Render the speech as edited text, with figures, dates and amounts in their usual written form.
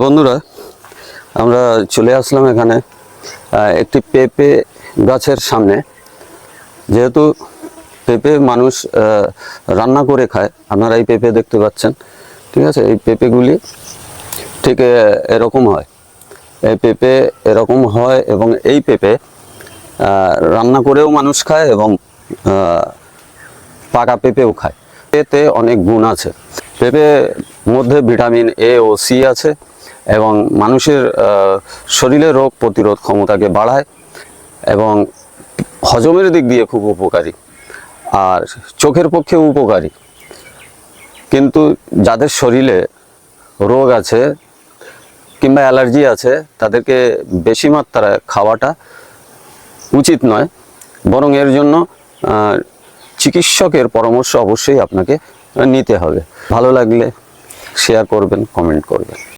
বন্ধুরা, আমরা চলে আসলাম এখানে একটি পেঁপে গাছের সামনে। যেহেতু পেঁপে মানুষ রান্না করে খায়, আপনারা এই পেঁপে দেখতে পাচ্ছেন, ঠিক আছে। এই পেঁপেগুলি ঠিক এরকম হয়, এই পেঁপে এরকম হয় এবং এই পেঁপে রান্না করেও মানুষ খায় এবং পাকা পেঁপেও খায়। এতে অনেক গুণ আছে। পেঁপে মধ্যে ভিটামিন এ ও সি আছে এবং মানুষের শরীরে রোগ প্রতিরোধ ক্ষমতাকে বাড়ায় এবং হজমের দিক দিয়ে খুব উপকারী, আর চোখের পক্ষেও উপকারী। কিন্তু যাদের শরীরে রোগ আছে কিংবা অ্যালার্জি আছে, তাদেরকে বেশি মাত্রায় খাওয়াটা উচিত নয়, বরং এর জন্য চিকিৎসকের পরামর্শ অবশ্যই আপনাকে নিতে হবে। ভালো লাগলে শেয়ার করবেন, কমেন্ট করবেন।